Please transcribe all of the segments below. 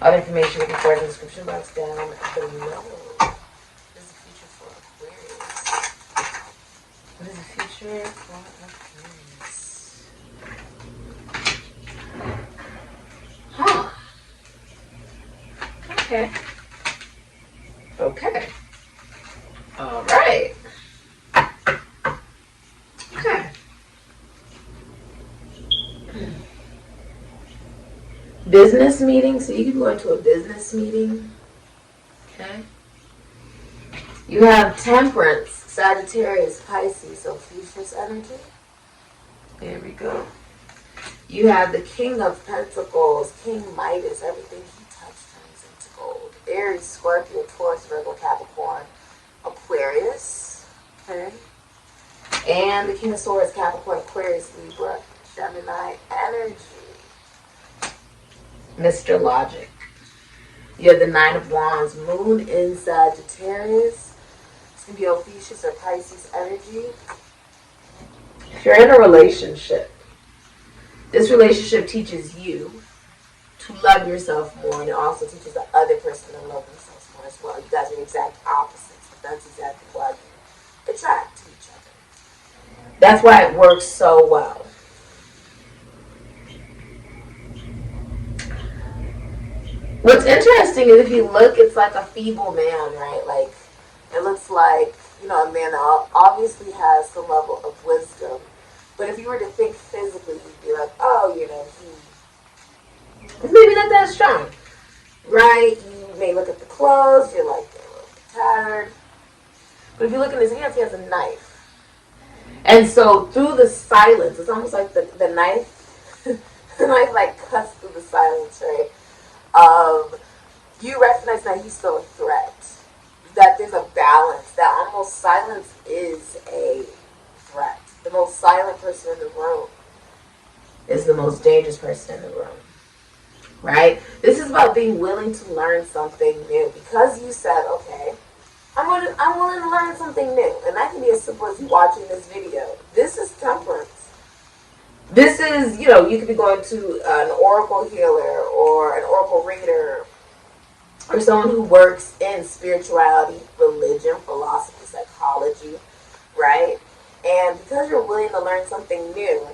All information looking for in the description box down below. What is the future for Aquarius? What is the future for Aquarius? Huh. Okay. Okay. All right. Okay. Business meeting. So you can go into a business meeting. Okay. You have Temperance, Sagittarius, Pisces, so Fuchsia's energy. There we go. You have the King of Pentacles, King Midas. Everything he touched turns into gold. Aries, Scorpio, Taurus, Virgo, Capricorn, Aquarius. Okay. And the King of Swords, Capricorn, Aquarius, Libra, Gemini energy. Mr. Logic. You have the Nine of Wands, Moon in Sagittarius. It's going to be Ophiuchus or Pisces energy. If you're in a relationship, this relationship teaches you to love yourself more, and it also teaches the other person to love themselves more as well. You guys are exact opposites, but that's exactly why you attract to each other. That's why it works so well. What's interesting is if you look, it's like a feeble man, right? Like, it looks like, you know, a man that obviously has some level of wisdom. But if you were to think physically, you'd be like, oh, you know, he's maybe not that strong, right? You may look at the clothes, you're like, they're a little tattered. But if you look in his hands, he has a knife. And so through the silence, it's almost like the knife, the knife like cuts through the silence, right? You recognize that he's still a threat, that there's a balance, that almost silence is a threat. The most silent person in the room is the most dangerous person in the room, right? This is about being willing to learn something new, because you said, okay, I'm willing to learn something new, and that can be as simple as you watching this video. This is Temperance. This is, you know, you could be going to an oracle healer or an oracle reader or someone who works in spirituality, religion, philosophy, psychology, right? And because you're willing to learn something new,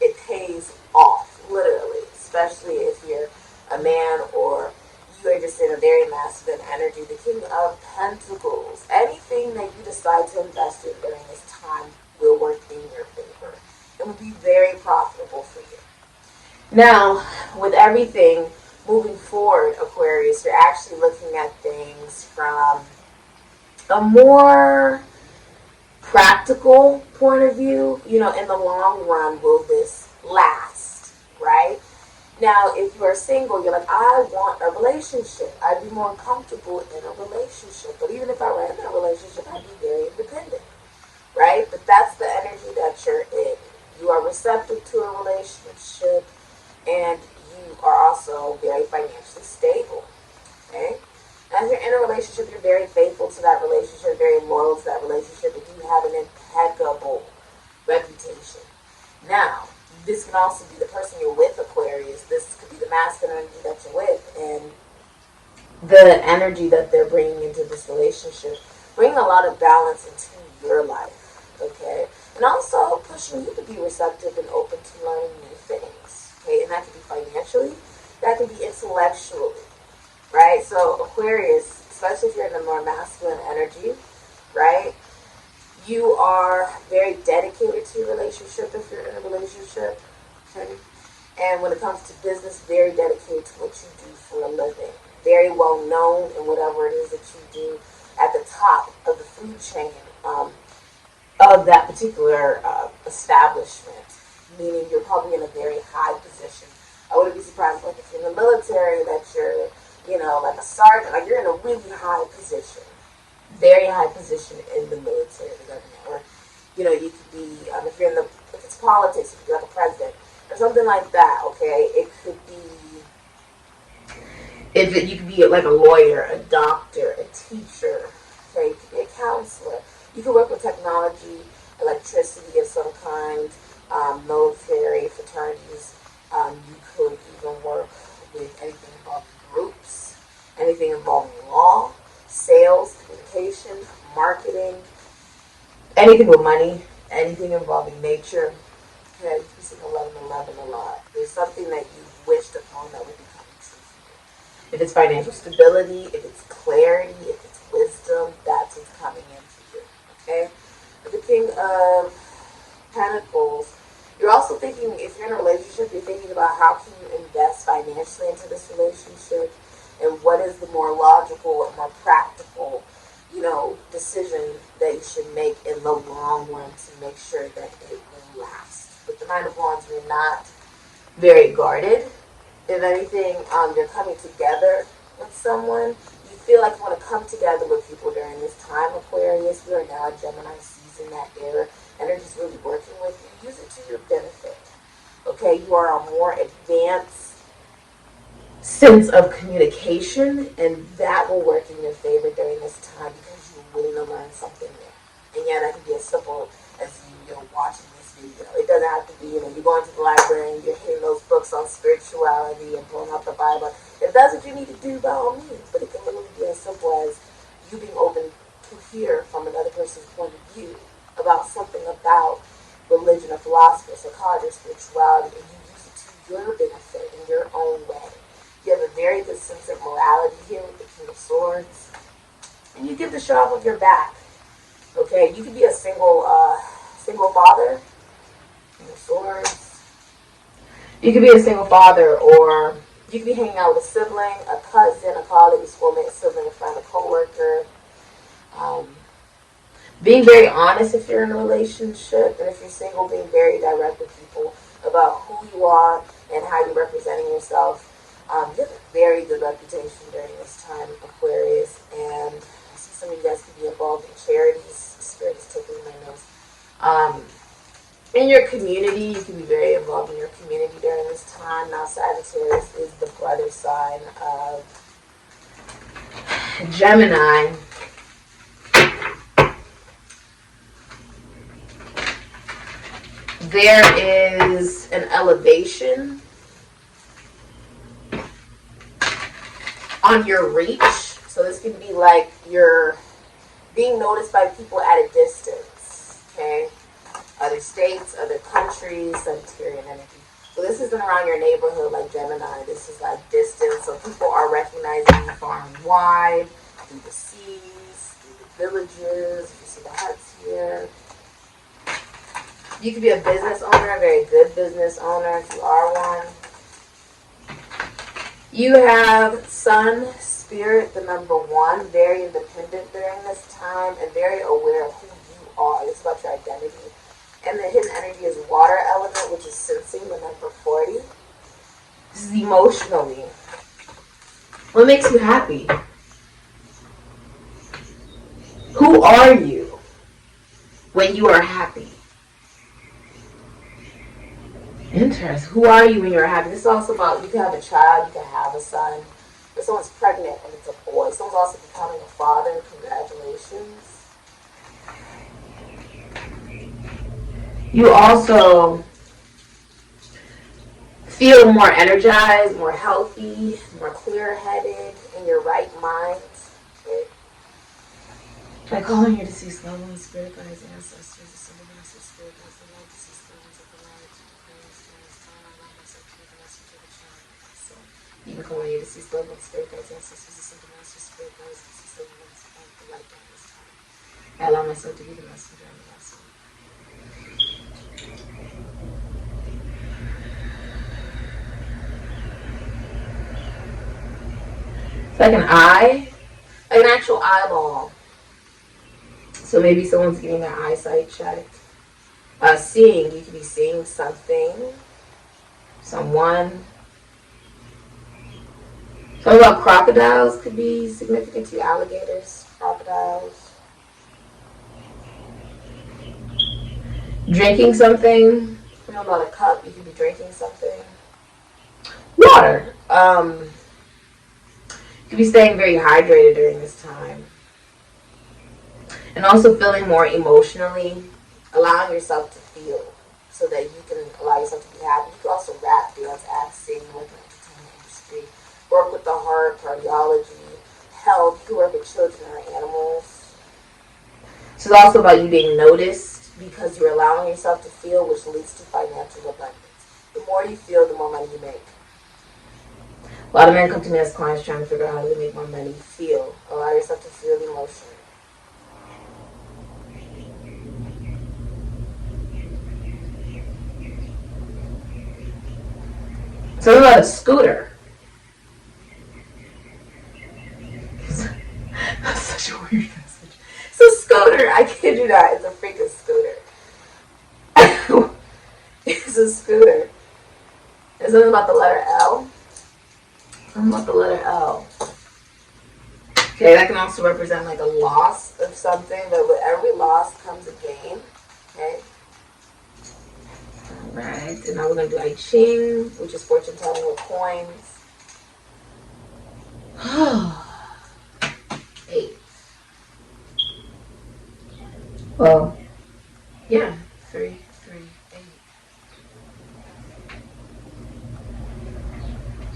it pays off, literally, especially if you're a man or you are just in a very masculine energy. The King of Pentacles, anything that you decide to invest in during this time will work in your favor. It will be very profitable for you. Now, with everything moving forward, Aquarius, you're actually looking at things from a more practical point of view. You know, in the long run, will this last, right? Now, if you're single, you're like, I want a relationship. I'd be more comfortable in a relationship. But even if I were in a relationship, I'd be very independent, right? But that's the energy that you're in. You are receptive to a relationship, and you are also very financially stable, okay? As you're in a relationship, you're very faithful to that relationship, very loyal to that relationship, and you have an impeccable reputation. Now, this can also be the person you're with, Aquarius. This could be the masculine energy that you're with, and the energy that they're bringing into this relationship, bringing a lot of balance into your life, okay? And also pushing you to be receptive and open to learning new things, okay? And that can be financially, that can be intellectually, right? So Aquarius, especially if you're in a more masculine energy, right? You are very dedicated to your relationship if you're in a relationship, okay? And when it comes to business, very dedicated to what you do for a living. Very well known in whatever it is that you do at the top of the food chain of that particular establishment, meaning you're probably in a very high position. I wouldn't be surprised, like, if you're in the military, that you're, you know, like a sergeant, like you're in a really high position, very high position in the military, the government, or, you know, you could be, if you're in the, if it's politics, you could be like a president, or something like that, okay? It could be, you could be like a lawyer, a doctor, a teacher, okay? You could be a counselor. You can work with technology, electricity of some kind, military, fraternities. You could even work with anything involving groups. anything involving law, sales, communication, marketing, anything with money, anything involving nature. Okay, you see 1111 a lot. There's something that you wished upon that will be coming true for you. If it's financial stability, if it's clarity, if it's wisdom, that's what's coming in for you. Okay? With the King of Pentacles, you're also thinking, if you're in a relationship, you're thinking about how can you invest financially into this relationship, and what is the more logical and more practical, decision that you should make in the long run to make sure that it will last. With the Nine of Wands, you're not very guarded. If anything, you're coming together with someone. You feel like you want to come together with people during this time, Aquarius. We are now in Gemini season, that air energy's really working with you. Use it to your benefit. Okay, you are a more advanced sense of communication, and that will work in your favor during this time because you're willing to learn something new. And yeah, that can be as simple as you watching this video. It doesn't have to be, you're going to the library and you're hitting those books on spirituality and pulling out the Bible. If that's what you need to do, by all means. But it can literally be as simple as you being open to hear from another person's point of view about something about religion or philosophy or psychology or spirituality, and you use it to your benefit in your own way. You have a very good sense of morality here with the King of Swords. And you get the show off of your back. Okay, you could be a single father. King of Swords. You could be a single father, or you could be hanging out with a sibling, a cousin, a colleague, a schoolmate, a sibling, a friend, a co-worker. Being very honest if you're in a relationship, and if you're single, being very direct with people about who you are and how you're representing yourself. You have a very good reputation during this time, Aquarius, and I see some of you guys could be involved in charities. Spirit is tickling my nose. In your community, you can be very involved in your community during this time. Now, Sagittarius is the brother sign of Gemini. There is an elevation on your reach. So this could be like you're being noticed by people at a distance, okay? Other states, other countries, Sagittarian energy. So this isn't around your neighborhood like Gemini. This is like distance. So people are recognizing you far and wide, through the seas, through the villages. You see the huts here. You could be a business owner, a very good business owner if you are one. You have Sun, Spirit, the number 1, very independent during this time and very aware of who you are. It's about your identity. And the hidden energy is water element, which is sensing, the number 40. This is emotionally. What makes you happy? Who are you when you are happy? Interesting. Who are you when you're happy? This is also about, you can have a child, you can have a son. If someone's pregnant and it's a boy, someone's also becoming a father. Congratulations. You also feel more energized, more healthy, more clear-headed, in your right mind. I call on your deceased loved ones, spirit guides, ancestors, ascended masters, spirit guides, the light, deceased loved ones of the light, you can call on your deceased loved ones, spirit guides, ancestors, ascended masters, spirit guides, deceased loved ones of the light during this time. I allow myself to be the messenger and the vessel. It's like an eye, like an actual eyeball. So maybe someone's getting their eyesight checked. Seeing, you could be seeing something, someone. Something about crocodiles could be significant to you. Alligators, crocodiles. Drinking something. You know about a cup, you could be drinking something. Water. You could be staying very hydrated during this time. And also feeling more emotionally, allowing yourself to feel so that you can allow yourself to be happy. You can also rap, dance, act, sing, work in the entertainment industry, work with the heart, cardiology, children or animals. This is also about you being noticed because you're allowing yourself to feel, which leads to financial abundance. The more you feel, the more money you make. A lot of men come to me as clients trying to figure out how to make more money. Feel. Allow yourself to feel the emotion. So about a scooter. That's such a weird message. It's a scooter. I kid you not. It's a freaking scooter. It's a scooter. There's something about the letter L. Something about the letter L. Okay, that can also represent like a loss of something, but with every loss comes a gain. Okay. Alright, and now we're going to do I Ching, which is fortune telling with coins. 8. Well, yeah, 3, 3, 8.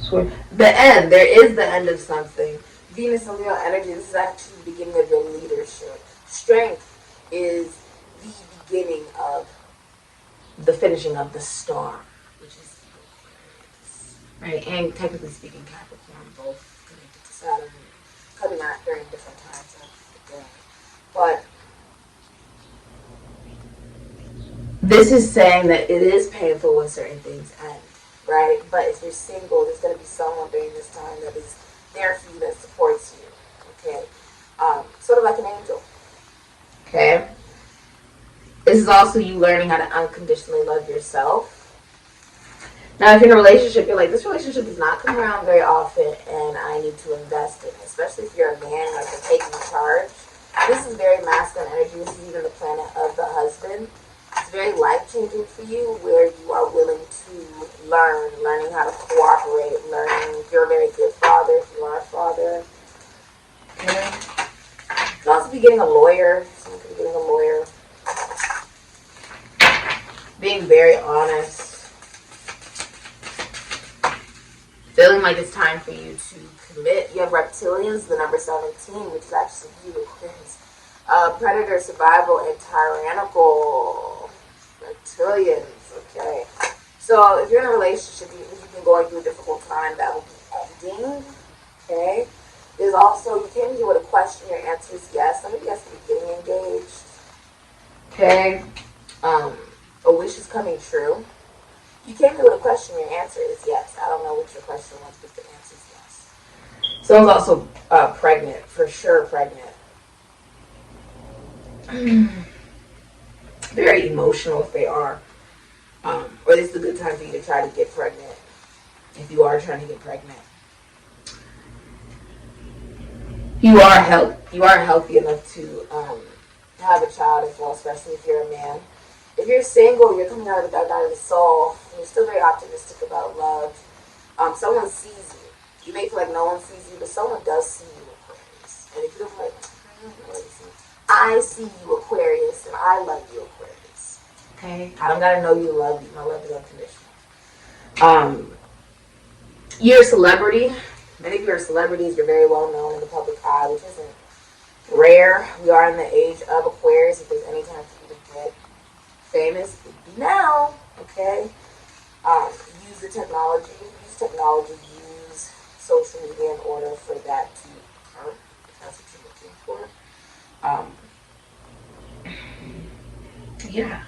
So the end, there is the end of something. Venus and Leo energy, this is actually the beginning of your leadership. Strength is the beginning of the finishing of the star, which is Aquarius, right? And technically speaking, Capricorn, both connected to Saturn, coming out during different times of the day. But this is saying that it is painful when certain things end, right? But if you're single, there's going to be someone during this time that is there for you, that supports you, okay? Sort of like an angel, okay? This is also you learning how to unconditionally love yourself. Now, if you're in a relationship, you're like, this relationship does not come around very often, and I need to invest in it, especially if you're a man, like you're taking charge. This is very masculine energy. This is even the planet of the husband. It's very life-changing for you, where you are willing to learning how to cooperate, learning if you're a very good father, if you are a father. Okay. You could also be getting a lawyer. Someone could be getting a lawyer. Being very honest. Feeling like it's time for you to commit. You have reptilians, the number 17, which is actually you, Aquarius. Predator, survival, and tyrannical. Reptilians, okay. So if you're in a relationship, if you've been going through a difficult time, that will be ending, okay. There's also, you came here with a question, your answer is yes. Some of you guys could be getting engaged, okay. A wish is coming true. You came here with a question, your answer is yes. I don't know what your question was, but the answer is yes. Someone's also pregnant, for sure pregnant. Very emotional if they are. Or this is a good time for you to try to get pregnant. If you are trying to get pregnant. You are healthy enough to have a child as well, especially if you're a man. If you're single, you're coming out of the dark night of the soul, and you're still very optimistic about love. Someone sees you. You may feel like no one sees you, but someone does see you, Aquarius. And if you don't like, I see you, Aquarius, and I love you, Aquarius. Okay? I don't gotta know you to love you. My love is unconditional. You're a celebrity. Many of you are celebrities. You're very well known in the public eye, which isn't rare. We are in the age of Aquarius. If there's any time for you to get famous, it would be now. Okay? Use the technology. Use social media in order for that to occur, if that's what you're looking for. Yeah.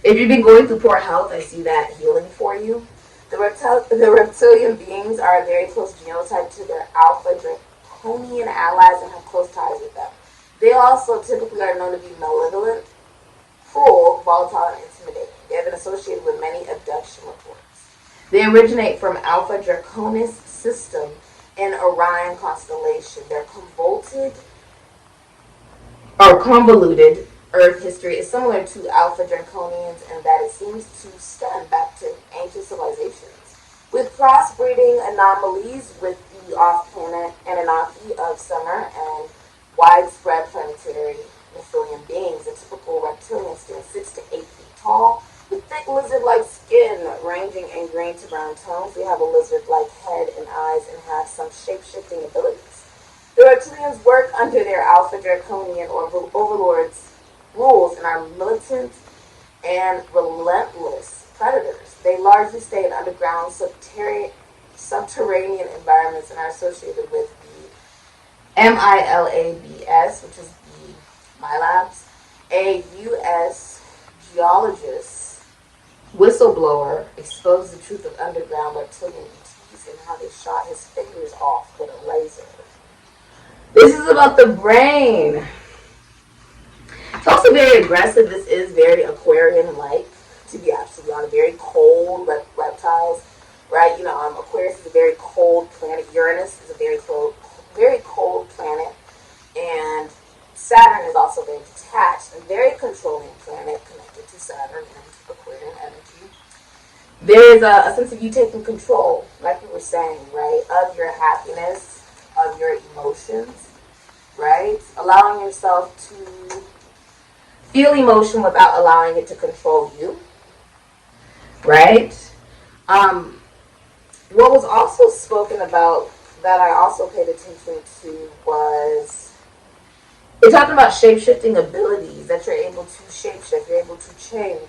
If you've been going through poor health, I see that healing for you. The reptilian beings are a very close genotype to their alpha draconian allies and have close ties with them. They also typically are known to be malevolent, cruel, volatile, and intimidating. They have been associated with many abduction reports. They originate from Alpha Draconis system in Orion constellation. Their convoluted Earth history is similar to Alpha Draconians in that it seems to stem back to ancient civilizations. With crossbreeding anomalies with the off-planet Anunnaki of summer and widespread planetary Nephilim beings, a typical reptilian stands 6 to 8 feet tall, with thick lizard-like skin ranging in green to brown tones. They have a lizard-like head and eyes and have some shape-shifting abilities. The reptilians work work under their alpha draconian or overlords' rules and are militant and relentless predators. They largely stay in underground subterranean environments and are associated with the MILABS, which is the MILABS, a U.S. geologist whistleblower exposed the truth of underground reptilian entities and how they shot his fingers off with a laser. This is about the brain. It's also very aggressive. This is very Aquarian-like, to be absolutely honest. Very cold reptiles, right? You know, Aquarius is a very cold planet. Uranus is a very cold planet. And Saturn is also very detached and very controlling planet connected to Saturn and Aquarian energy. There is a sense of you taking control, like we were saying, right, of your happiness, of your emotions, right? Allowing yourself to feel emotion without allowing it to control you, right? What was also spoken about that I also paid attention to was, they're talking about shape-shifting abilities, that you're able to shape-shift, you're able to change.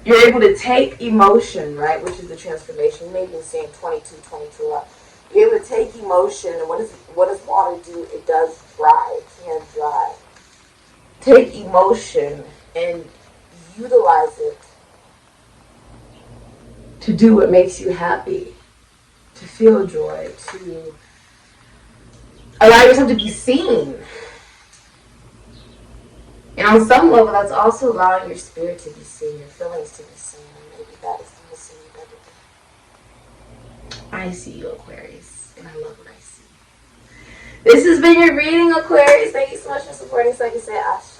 You're able to take emotion, right, which is the transformation. You may be saying 22 a lot. You're able to take emotion, and what does water do? It does dry. It can dry. Take emotion and utilize it to do what makes you happy, to feel joy, to allow yourself to be seen. And on some level, that's also allowing your spirit to be seen, your feelings to be seen, and maybe that is the missing everything. I see you, Aquarius, and I love what I see. This has been your reading, Aquarius. Thank you so much for supporting. So I can say Ashe.